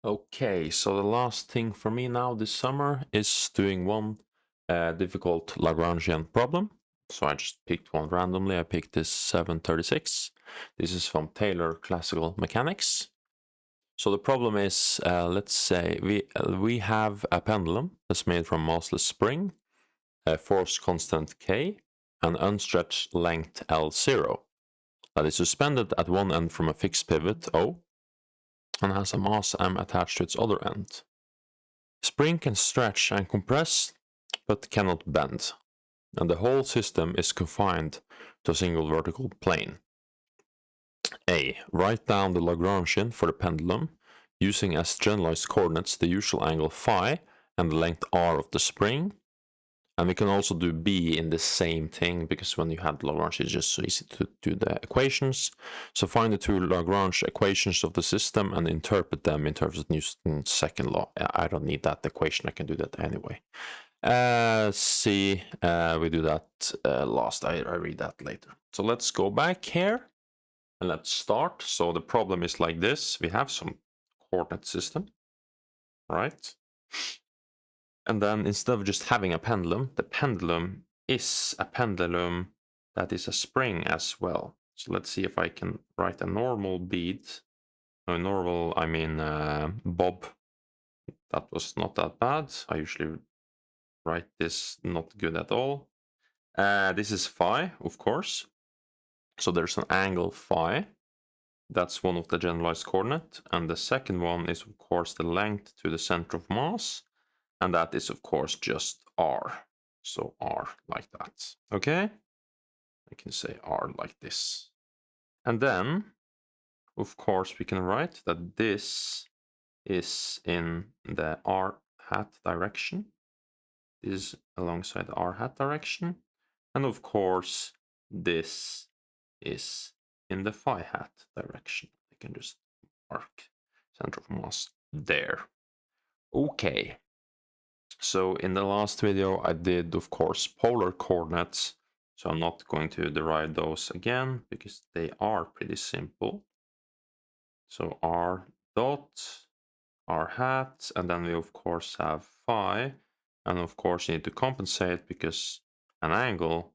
Okay, so the last thing for me now this summer is doing one difficult Lagrangian problem. So I just picked one randomly. I picked this 736. This is from Taylor Classical Mechanics. So the problem is, let's say we have a pendulum that's made from massless spring, a force constant K, and unstretched length L0 that is suspended at one end from a fixed pivot O and has a mass m attached to its other end. Spring can stretch and compress, but cannot bend, and the whole system is confined to a single vertical plane. A. Write down the Lagrangian for the pendulum, using as generalized coordinates the usual angle phi and the length r of the spring. And we can also do B in the same thing, because when you have Lagrange, it's just so easy to do the equations. So find the two Lagrange equations of the system and interpret them in terms of Newton's second law. I don't need that equation, I can do that anyway. C, we do that last, I read that later. So let's go back here and let's start. So the problem is like this. We have some coordinate system, right? And then instead of just having a pendulum, the pendulum is a pendulum that is a spring as well. So let's see if I can write a normal bead. No, normal, I mean bob. That was not that bad. I usually write this not good at all. This is phi, of course. So there's an angle phi. That's one of the generalized coordinate. And the second one is, of course, the length to the center of mass. And that is, of course, just r. So r like that. Okay? I can say r like this. And then, of course, we can write that this is in the r hat direction. This is alongside the r hat direction. And of course, this is in the phi hat direction. I can just mark center of mass there. Okay. So in the last video, I did, of course, polar coordinates. So I'm not going to derive those again because they are pretty simple. So r dot, r hat, and then we of course have phi. And of course you need to compensate because an angle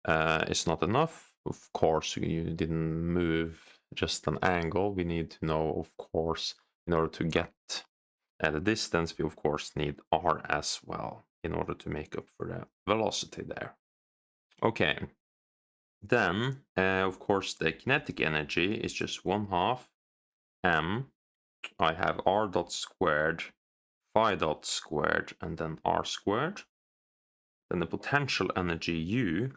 is not enough. Of course, you didn't move just an angle. We need to know, of course, in order to get the distance, we of course need r as well in order to make up for the velocity there. Okay, then of course the kinetic energy is just 1/2 m. I have r dot squared, phi dot squared, and then r squared. Then the potential energy U,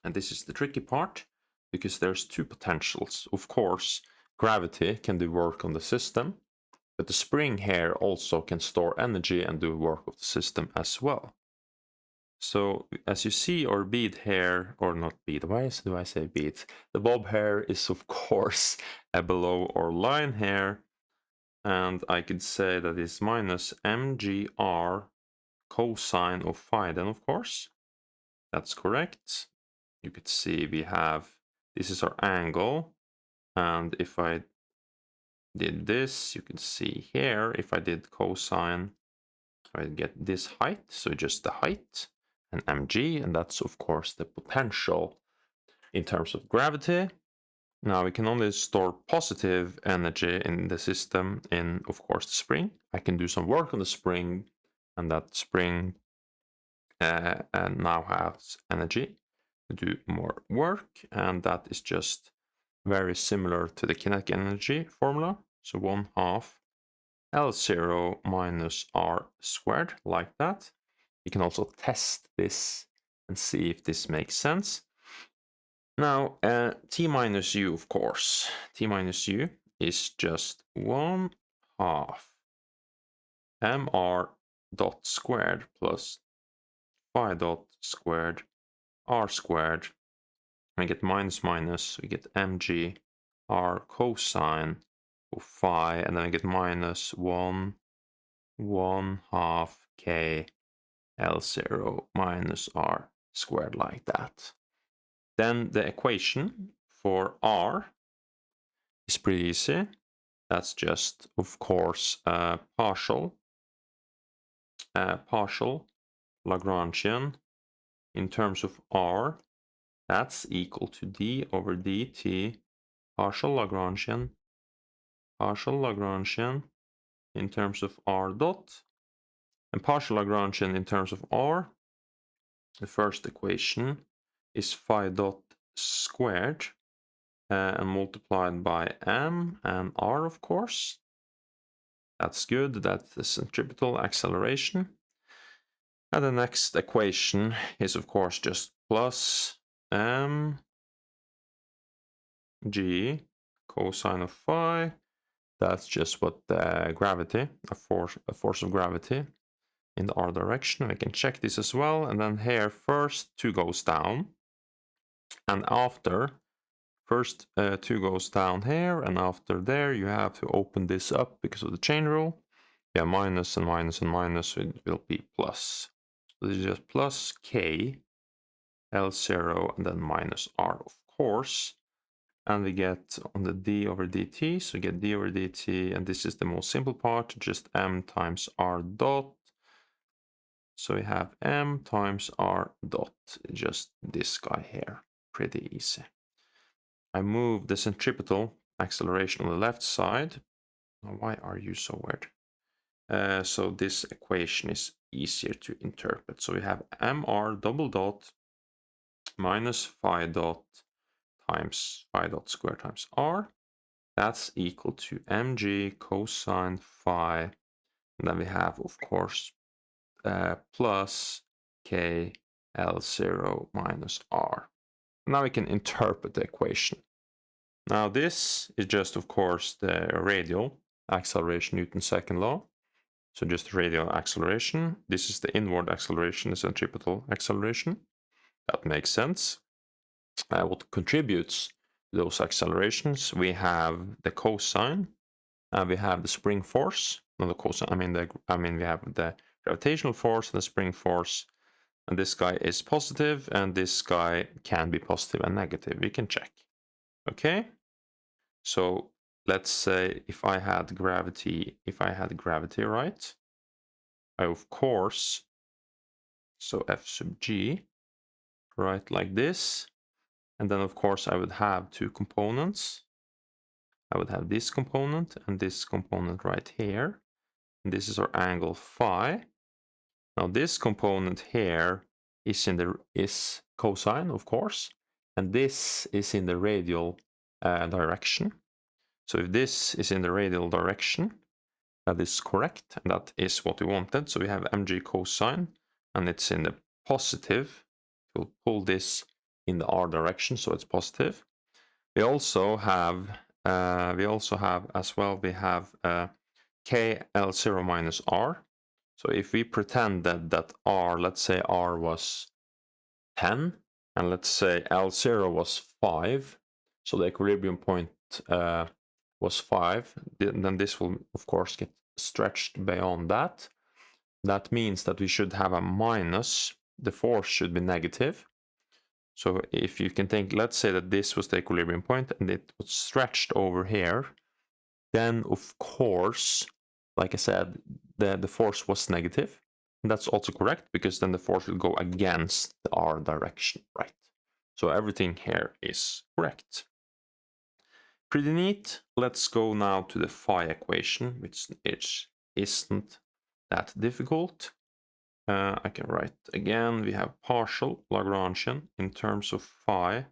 and this is the tricky part because there's two potentials. Of course, gravity can do work on the system, but the spring here also can store energy and do work of the system as well. So as you see, our bead here, or not bead, why do I say bead? The bob here is of course below our line here. And I could say that is minus mgr cosine of phi then, of course. That's correct. You could see we have, this is our angle. And if I did this, you can see here, if I did cosine, I get this height, so just the height, and mg, and that's of course the potential in terms of gravity. Now we can only store positive energy in the system in, of course, the spring. I can do some work on the spring, and that spring now has energy to do more work, and that is just very similar to the kinetic energy formula. So 1/2 L0 minus r squared, like that. You can also test this and see if this makes sense. Now, t minus u, of course. T minus u is just 1/2 mr dot squared plus phi dot squared r squared. We get minus minus, we get mg r cosine of phi, and then I get minus 1/2 k L0 minus r squared, like that. Then the equation for r is pretty easy. That's just, of course, partial Lagrangian in terms of r. That's equal to d over dt partial Lagrangian in terms of r dot, and partial Lagrangian in terms of r. The first equation is phi dot squared and multiplied by m and r, of course. That's good. That's the centripetal acceleration. And the next equation is, of course, just plus m g cosine of phi. That's just what the gravity, a force of gravity in the r direction. We can check this as well. And then here, first 2 goes down. And after, first 2 goes down here. And after there, you have to open this up because of the chain rule. Yeah, minus and minus and minus, so it will be plus. So this is just plus k L0 and then minus r, of course. And we get on the d over dt, so we get d over dt, and this is the most simple part, just m times r dot. So we have m times r dot, just this guy here, pretty easy. I move the centripetal acceleration on the left side. Why are you so weird? So this equation is easier to interpret. So we have mr double dot minus phi dot times phi dot square times r. That's equal to mg cosine phi. And then we have, of course, plus k L0 minus r. Now we can interpret the equation. Now this is just, of course, the radial acceleration, Newton's second law. So just radial acceleration. This is the inward acceleration, the centripetal acceleration. That makes sense. What contributes to those accelerations? We have the cosine, and we have the spring force. Not the cosine. I mean we have the gravitational force and the spring force. And this guy is positive, and this guy can be positive and negative. We can check. Okay. So let's say if I had gravity, right? I, of course, so F sub g, right, like this. And then, of course, I would have 2 components. I would have this component and this component right here. And this is our angle phi. Now this component here is cosine, of course, and this is in the radial direction. So if this is in the radial direction, that is correct, and that is what we wanted. So we have mg cosine, and it's in the positive. We'll pull this in the r direction, so it's positive. We also have as well, we have k L0 minus r. So if we pretend that r, let's say r was 10, and let's say L0 was 5, so the equilibrium point was 5, then this will, of course, get stretched beyond that. That means that we should have a minus, the force should be negative. So if you can think, let's say that this was the equilibrium point and it was stretched over here, then of course, like I said, the force was negative. And that's also correct, because then the force will go against the r direction, right? So everything here is correct. Pretty neat. Let's go now to the phi equation, which isn't that difficult. I can write again, we have partial Lagrangian in terms of phi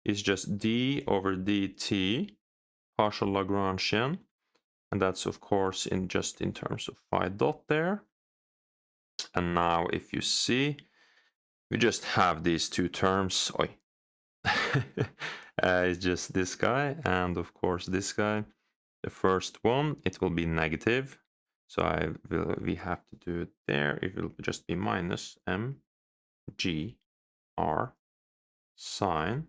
is just d over dt, partial Lagrangian. And that's, of course, in terms of phi dot there. And now if you see, we just have these 2 terms. It's just this guy and, of course, this guy. The first one, it will be negative. So we have to do it there. It will just be minus m g r sine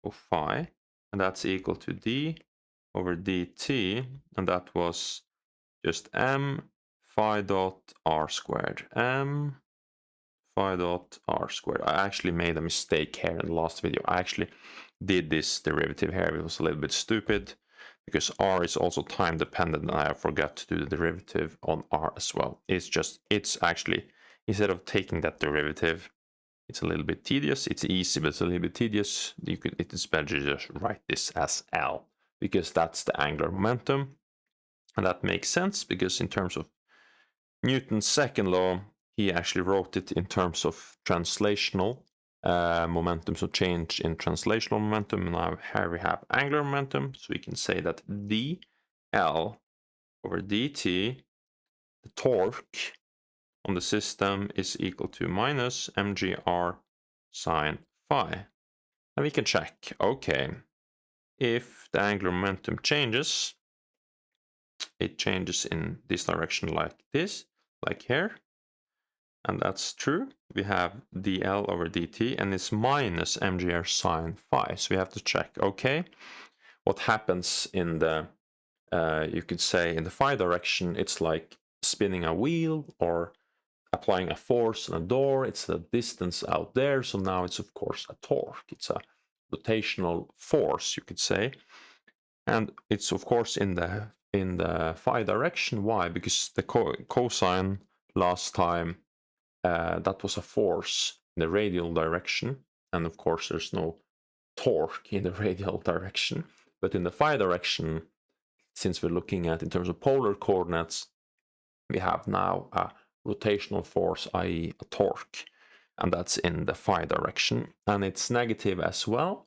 of phi. And that's equal to d over dt. And that was just m phi dot r squared. M phi dot r squared. I actually made a mistake here in the last video. I actually did this derivative here. It was a little bit stupid. because r is also time dependent, and I forgot to do the derivative on r as well. It's actually, instead of taking that derivative, it's a little bit tedious. It's easy, but it's a little bit tedious. It is better to just write this as L, because that's the angular momentum. And that makes sense, because in terms of Newton's second law, he actually wrote it in terms of translational momentum, so change in translational momentum. And now here we have angular momentum, so we can say that dl over dt, the torque on the system, is equal to minus mgr sine phi. And we can check, okay, if the angular momentum changes, it changes in this direction like this, like here. And that's true. We have dl over dt, and it's minus mgr sine phi. So we have to check, okay, what happens in the, you could say in the phi direction, it's like spinning a wheel or applying a force on a door. It's a distance out there. So now it's, of course, a torque. It's a rotational force, you could say. And it's, of course, in the phi direction. Why? Because the cosine last time, that was a force in the radial direction, and of course there's no torque in the radial direction. But in the phi direction, since we're looking at in terms of polar coordinates, we have now a rotational force, i.e. a torque, and that's in the phi direction, and it's negative as well.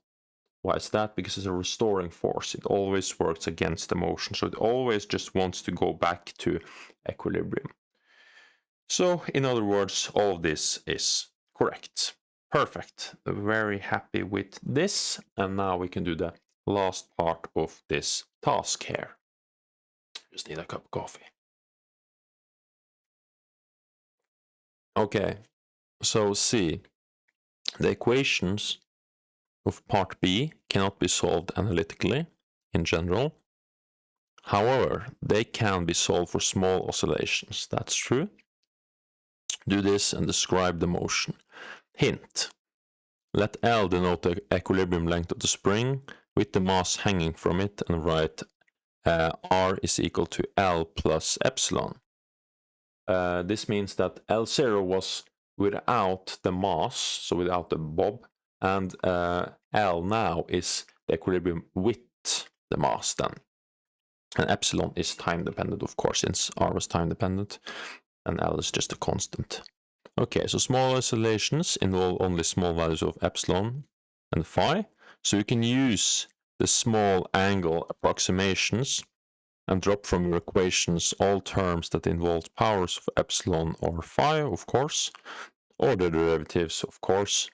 Why is that? Because it's a restoring force. It always works against the motion, so it always just wants to go back to equilibrium. So, in other words, all of this is correct. Perfect. Very happy with this. And now we can do the last part of this task here. Just need a cup of coffee. Okay, so see, the equations of part B cannot be solved analytically in general. However, they can be solved for small oscillations. That's true. Do this and describe the motion. Hint. Let L denote the equilibrium length of the spring with the mass hanging from it, and write R is equal to L plus epsilon. This means that L0 was without the mass, so without the bob, and L now is the equilibrium with the mass then. And epsilon is time dependent, of course, since R was time dependent, and L is just a constant. Okay, so small oscillations involve only small values of epsilon and phi, so you can use the small angle approximations and drop from your equations all terms that involve powers of epsilon or phi, of course, or the derivatives, of course,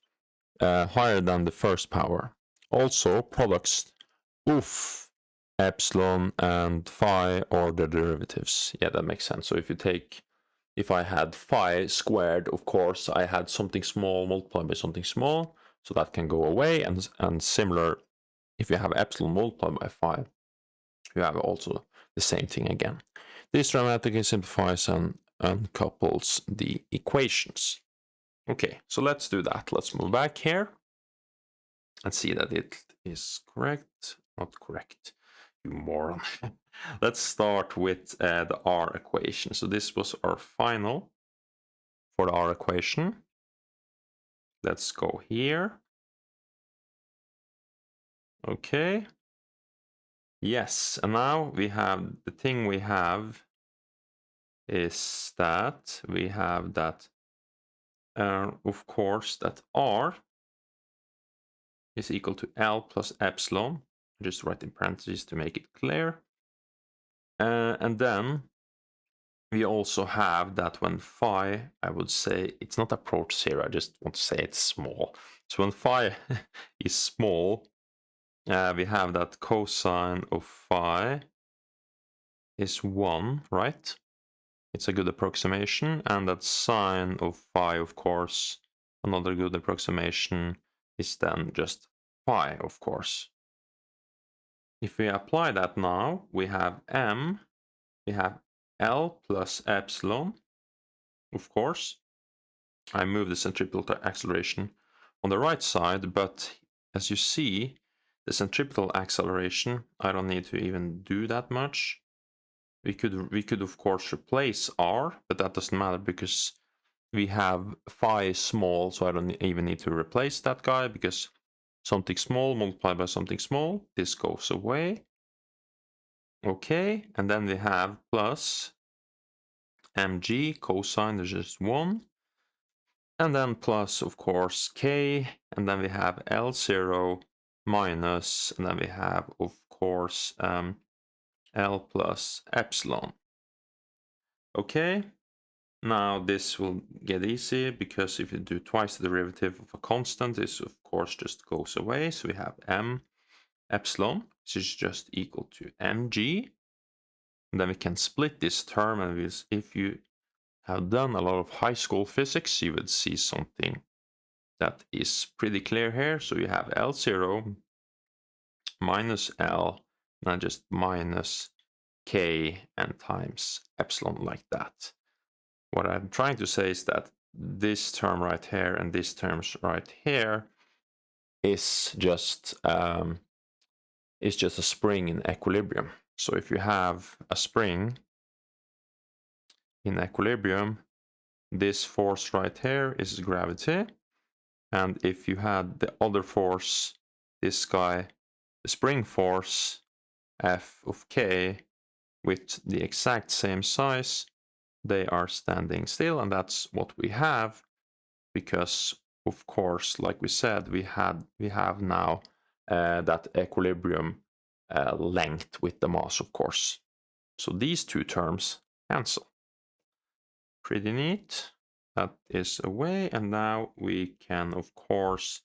higher than the first power. Also, products of epsilon and phi or the derivatives. Yeah, that makes sense. So if I had phi squared, of course, I had something small multiplied by something small, so that can go away. And similar, if you have epsilon multiplied by phi, you have also the same thing again. This dramatically simplifies and uncouples the equations. Okay, so let's do that. Let's move back here and see that it is correct. Not correct, you moron. Let's start with the R equation. So this was our final for the R equation. Let's go here. Okay. Yes, and now we have, the thing we have is that we have that, of course, that R is equal to L plus epsilon. Just write in parentheses to make it clear. And then we also have that when phi, I would say, it's not approach zero, I just want to say it's small. So when phi is small, we have that cosine of phi is 1, right? It's a good approximation. And that sine of phi, of course, another good approximation is then just phi, of course. If we apply that now, we have m, we have L plus epsilon, of course. I move the centripetal acceleration on the right side, but as you see, The centripetal acceleration, I don't need to even do that much. We could of course replace r, but that doesn't matter because we have phi small, so I don't even need to replace that guy because something small multiplied by something small, this goes away. Okay, and then we have plus mg cosine, there's just 1. And then plus, of course, k, and then we have L0 minus, and then we have, of course, L plus epsilon. Okay, now this will get easy because if you do twice the derivative of a constant, this of course just goes away. So we have m epsilon, which is just equal to mg. And then we can split this term, and if you have done a lot of high school physics, you would see something that is pretty clear here. So you have L0 minus L, and just minus K and times epsilon like that. What I'm trying to say is that this term right here and this term right here is just a spring in equilibrium. So if you have a spring in equilibrium, this force right here is gravity. And if you had the other force, this guy, the spring force, F of K, with the exact same size, they are standing still. And that's what we have because, of course, like we said, we have now that equilibrium length with the mass, of course. So these two terms cancel. Pretty neat. That is away, and now we can, of course,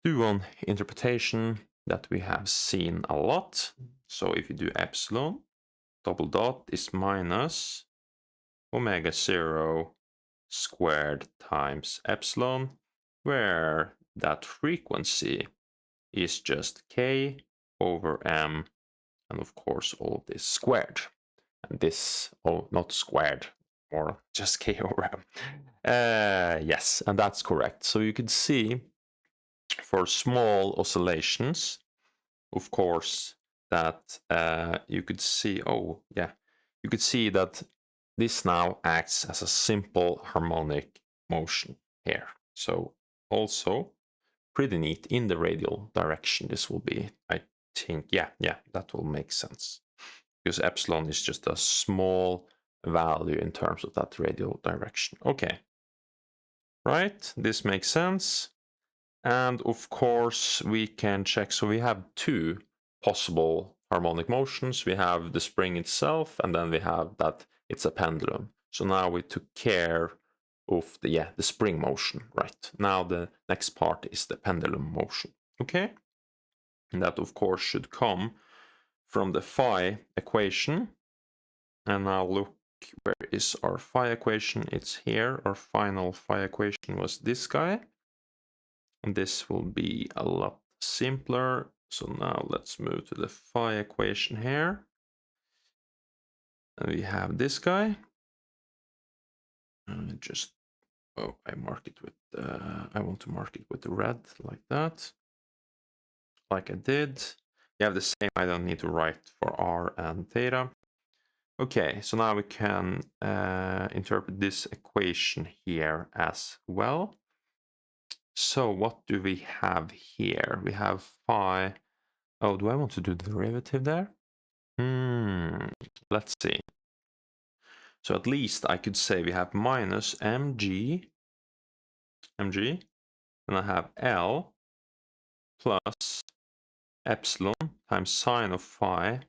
do an interpretation that we have seen a lot. So if you do epsilon, double dot is minus omega 0 squared times epsilon, where that frequency is just k over m, and of course all this squared. And this, oh, not squared, or just k over m. Yes, and that's correct. So you could see for small oscillations, of course, that you could see, oh yeah, you could see that this now acts as a simple harmonic motion here. So also pretty neat in the radial direction this will be, I think. Yeah, that will make sense because epsilon is just a small value in terms of that radial direction. Okay, right, this makes sense. And of course we can check, so we have two possible harmonic motions. We have the spring itself, and then we have that it's a pendulum. So now we took care of the spring motion, right? Now the next part is the pendulum motion, okay? And that of course should come from the phi equation. And now look, where is our phi equation? It's here. Our final phi equation was this guy. And this will be a lot simpler. So now let's move to the phi equation here. And we have this guy. Just, oh, I mark it with, I want to mark it with the red like that. Like I did. You have the same, I don't need to write for r and theta. Okay, so now we can interpret this equation here as well. So what do we have here? We have phi. Oh, do I want to do the derivative there? Let's see. So at least I could say we have minus mg, and I have L plus epsilon times sine of phi.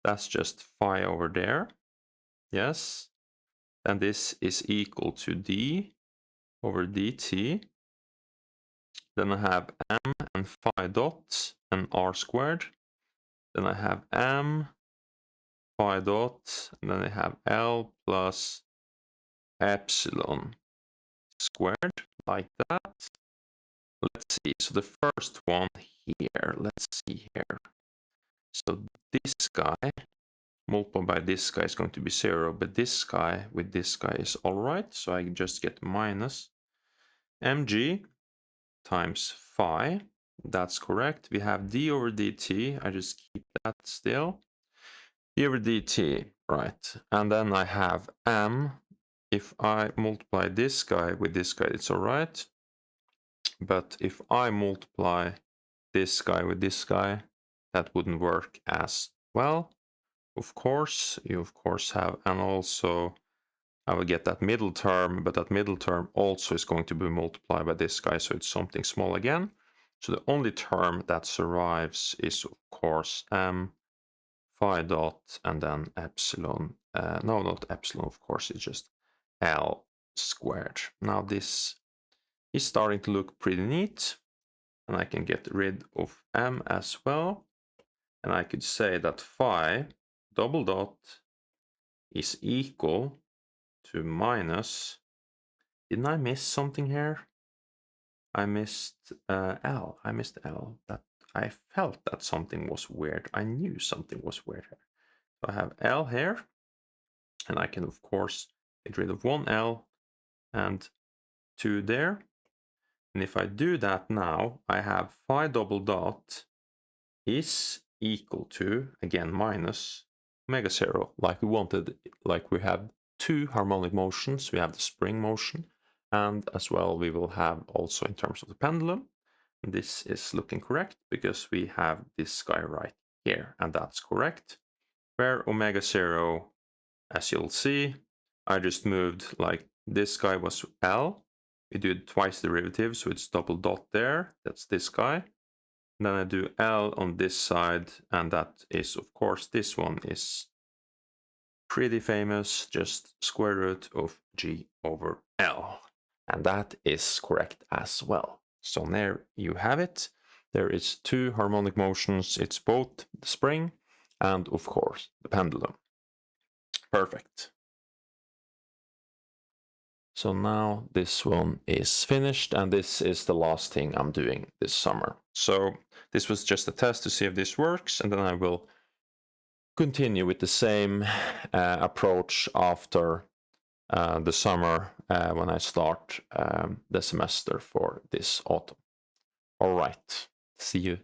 That's just phi over there. Yes. And this is equal to d over dt. Then I have m and phi dot and r squared. Then I have m phi dot, and then I have L plus epsilon squared, like that. Let's see, so the first one here, let's see here. So this guy multiplied by this guy is going to be 0, but this guy with this guy is all right. So I just get minus mg times phi. That's correct. We have d over dt. I just keep that still. D over dt, right. And then I have m. If I multiply this guy with this guy, it's all right. But if I multiply this guy with this guy, that wouldn't work as well. Of course, you of course have, and also I will get that middle term, but that middle term also is going to be multiplied by this guy, so it's something small again. So the only term that survives is of course m phi dot and then epsilon. No, not epsilon, of course, it's just L squared. Now this is starting to look pretty neat, and I can get rid of m as well. And I could say that phi double dot is equal to minus, didn't I miss something here? I missed L. I missed L. That I felt that something was weird. I knew something was weird here. So I have L here, and I can of course get rid of one L and 2 there. And if I do that now, I have phi double dot is equal to, again, minus omega 0, like we wanted, like we have two harmonic motions. We have the spring motion, and as well we will have also in terms of the pendulum. And this is looking correct because we have this guy right here, and that's correct. Where omega 0, as you'll see, I just moved, like this guy was L. We did twice derivative, so it's double dot there. That's this guy. And then I do L on this side, and that is, of course, this one is pretty famous, just square root of G over L. And that is correct as well. So there you have it. There is two harmonic motions. It's both the spring and, of course, the pendulum. Perfect. So now this one is finished, and this is the last thing I'm doing this summer. So this was just a test to see if this works, and then I will continue with the same approach after the summer when I start the semester for this autumn. All right, see you